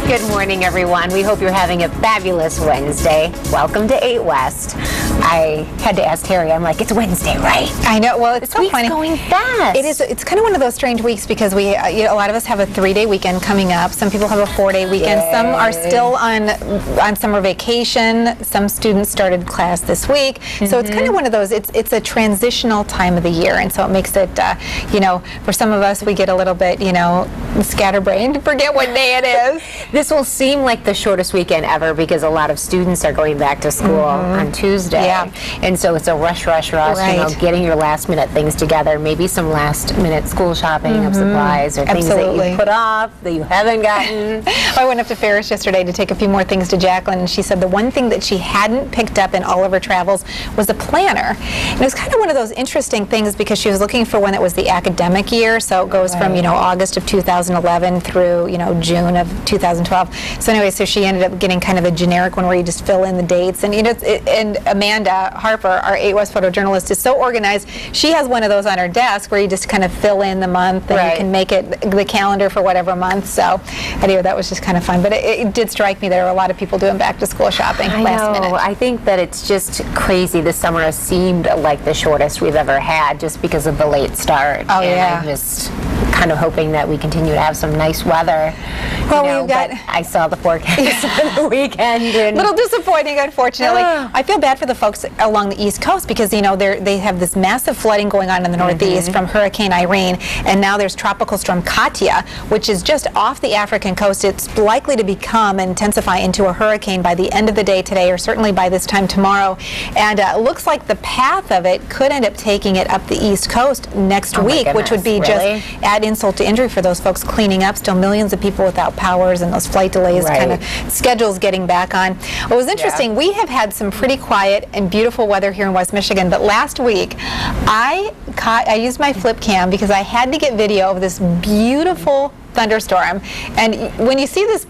Good morning, everyone. We hope you're having a fabulous Wednesday. Welcome to 8 West. I had to ask Terri, I'm like, it's Wednesday, right? I know. Well, it's This so week's funny. going fast. It is. It's kind of one of those strange weeks because we, a lot of us have a 3-day weekend coming up. Some people have a 4-day weekend. Yay. Some are still on summer vacation. Some students started class this week. So it's kind of one of those. It's a transitional time of the year, and so it makes it, for some of us, we get a little bit, scatterbrained, forget what day it is. This will seem like the shortest weekend ever because a lot of students are going back to school on Tuesday. Yeah. And so it's a rush, Right. getting your last minute things together, maybe some last minute school shopping of supplies or things that Absolutely. you put off that you haven't gotten. I went up to Ferris yesterday to take a few more things to Jacqueline, and she said the one thing that she hadn't picked up in all of her travels was a planner. And it was kind of one of those interesting things because she was looking for one that was the academic year, so it goes from, August of 2011 through, June of 2012. So anyway, so she ended up getting kind of a generic one where you just fill in the dates. And, and Amanda Harper, our 8 West photojournalist, is so organized. She has one of those on her desk where you just kind of fill in the month and you can make it the calendar for whatever month. So anyway, that was just kind of fun. But it did strike me there were a lot of people doing back to school shopping last minute. I think that it's just crazy. This summer has seemed like the shortest we've ever had just because of the late start. Oh, and yeah. I'm just kind of hoping that we continue to have some nice weather. Well, we've got... but I saw the forecast for the weekend. And a little disappointing, unfortunately. I feel bad for the folks along the East Coast because, they have this massive flooding going on in the Northeast from Hurricane Irene, and now there's Tropical Storm Katia, which is just off the African coast. It's likely to become and intensify into a hurricane by the end of the day today, or certainly by this time tomorrow. And it looks like the path of it could end up taking it up the East Coast next week, which would be just add insult to injury for those folks cleaning up. Still millions of people without powers and those flight delays, kind of schedules getting back on. Well, it was interesting. We have had some pretty quiet and beautiful weather here in West Michigan, but last week I used my flip cam because I had to get video of this beautiful thunderstorm. And when you see this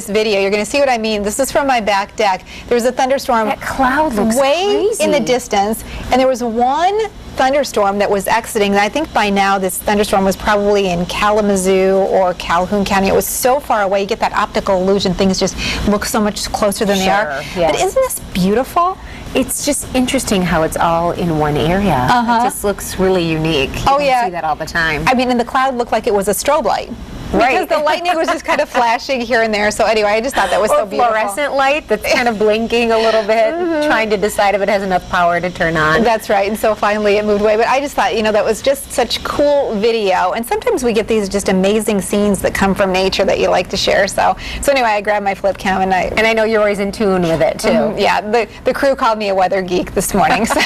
video, you're going to see what I mean. This is from my back deck. There's a thunderstorm. That cloud looks way crazy in the distance, and there was one thunderstorm that was exiting, and I think by now this thunderstorm was probably in Kalamazoo or Calhoun County. It was so far away. You get that optical illusion. Things just look so much closer than they are. Yes. But isn't this beautiful? It's just interesting how it's all in one area. It just looks really unique. You don't see that all the time. I mean, and the cloud looked like it was a strobe light. Because the lightning was just kind of flashing here and there. So anyway, I just thought that was so beautiful. Fluorescent light that's kind of blinking a little bit, trying to decide if it has enough power to turn on. That's right. And so finally it moved away. But I just thought, that was just such cool video. And sometimes we get these just amazing scenes that come from nature that you like to share. So anyway, I grabbed my flip cam and I know you're always in tune with it too. Yeah. The crew called me a weather geek this morning. So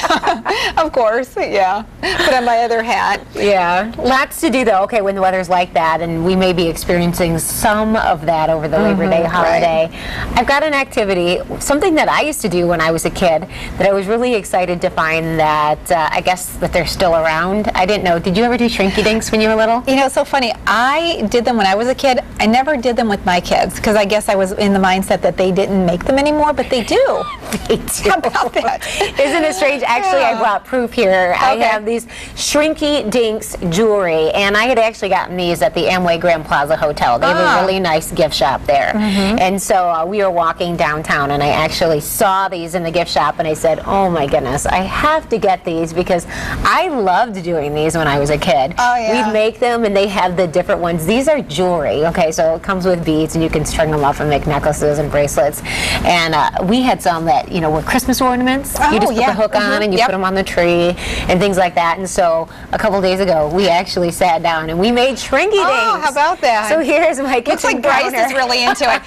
of course, yeah. Put on my other hat. Yeah. Lots to do though. Okay, when the weather's like that, and we may be experiencing some of that over the Labor Day holiday. I've got an activity, something that I used to do when I was a kid that I was really excited to find that I guess that they're still around. I didn't know. Did you ever do Shrinky Dinks when you were little? It's so funny. I did them when I was a kid. I never did them with my kids because I guess I was in the mindset that they didn't make them anymore, but they do. They do. How about that? Isn't it strange? Actually, I brought proof here. Okay. I have these Shrinky Dinks jewelry, and I had actually gotten these at the Amway Grand Plaza Hotel. They have a really nice gift shop there. And so we were walking downtown, and I actually saw these in the gift shop, and I said, oh my goodness, I have to get these because I loved doing these when I was a kid. Oh, yeah. We'd make them, and they have the different ones. These are jewelry, okay, so it comes with beads, and you can string them up and make necklaces and bracelets. And we had some that, were Christmas ornaments. You just put the hook on, and you put them on the tree, and things like that. And so a couple days ago, we actually sat down, and we made Shrinky Dinks. Oh, how about that? So here's my kitchen Looks like Bryce counter. is really into it.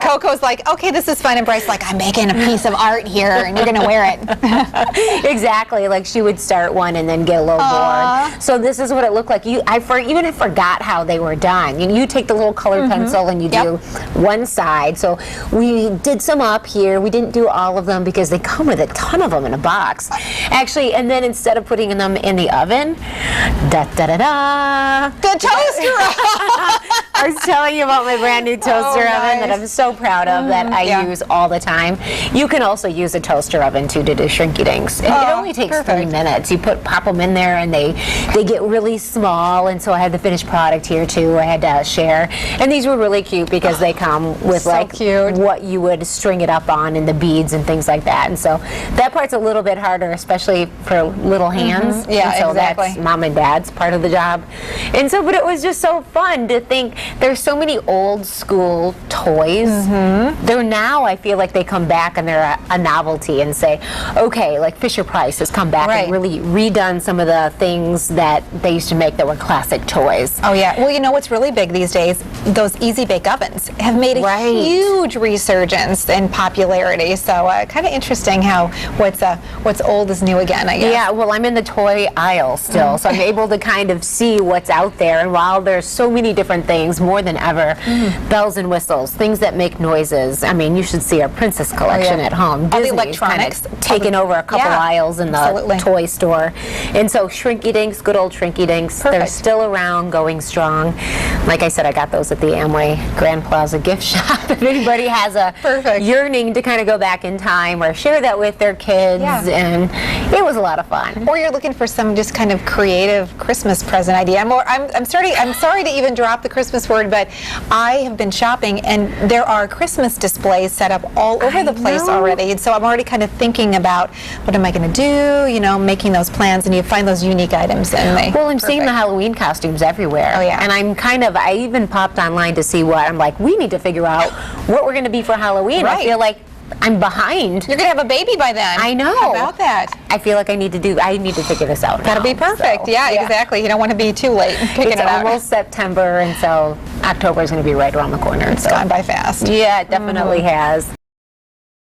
Coco's like, okay, this is fun, and Bryce like, I'm making a piece of art here, and you're gonna wear it. Exactly, like she would start one and then get a little bored. So this is what it looked like. I forgot how they were done. You take the little colored pencil and you do one side. So we did some up here. We didn't do all of them because they come with a ton of them in a box. Actually, and then instead of putting them in the oven, the toaster. I was telling you about my brand new toaster oven that I'm so proud of that I use all the time. You can also use a toaster oven too to do Shrinky Dinks. It only takes 3 minutes. You pop them in there and they get really small, and so I had the finished product here too. I had to share. And these were really cute because they come with what you would string it up on and the beads and things like that. And so that part's a little bit harder, especially for little hands. Yeah, and so that's mom and dad's part of the job. And so, but it was just so fun to think there's so many old school toys. They're now, I feel like they come back and they're a novelty and say, okay, like Fisher Price has come back and really redone some of the things that they used to make that were classic toys. Oh yeah. Well, you know what's really big these days? Those easy bake ovens have made a huge resurgence in popularity. So kind of interesting how what's old is new again, I guess. Yeah, well, I'm in the toy aisle still, so I'm able to kind of see what's out there. And while there's so many different things, more than ever, bells and whistles, things that make noises. I mean, you should see our princess collection at home. All the electronics. Kind of taken over a couple aisles in the toy store. And so Shrinky Dinks, good old Shrinky Dinks, they're still around, going strong. Like I said, I got those at the Amway Grand Plaza gift shop. If anybody has a yearning to kind of go back in time or share that with their kids, and it was a lot of fun. Or you're looking for some just kind of creative Christmas present idea. I'm sorry to even drop the Christmas word, but I have been shopping and there are Christmas displays set up all over the place already. And so I'm already kind of thinking about what am I going to do, you know, making those plans, and you find those unique items. And well, I'm seeing the Halloween costumes everywhere. Oh yeah. And I even popped online to see what, I'm like, we need to figure out what we're going to be for Halloween. I feel like I'm behind. You're going to have a baby by then. I know. How about that? I feel like I need to figure this out. That'll be perfect. So, yeah, exactly. You don't want to be too late picking it out. It's almost September, and so October is going to be right around the corner. It's gone by fast. Yeah, it definitely has.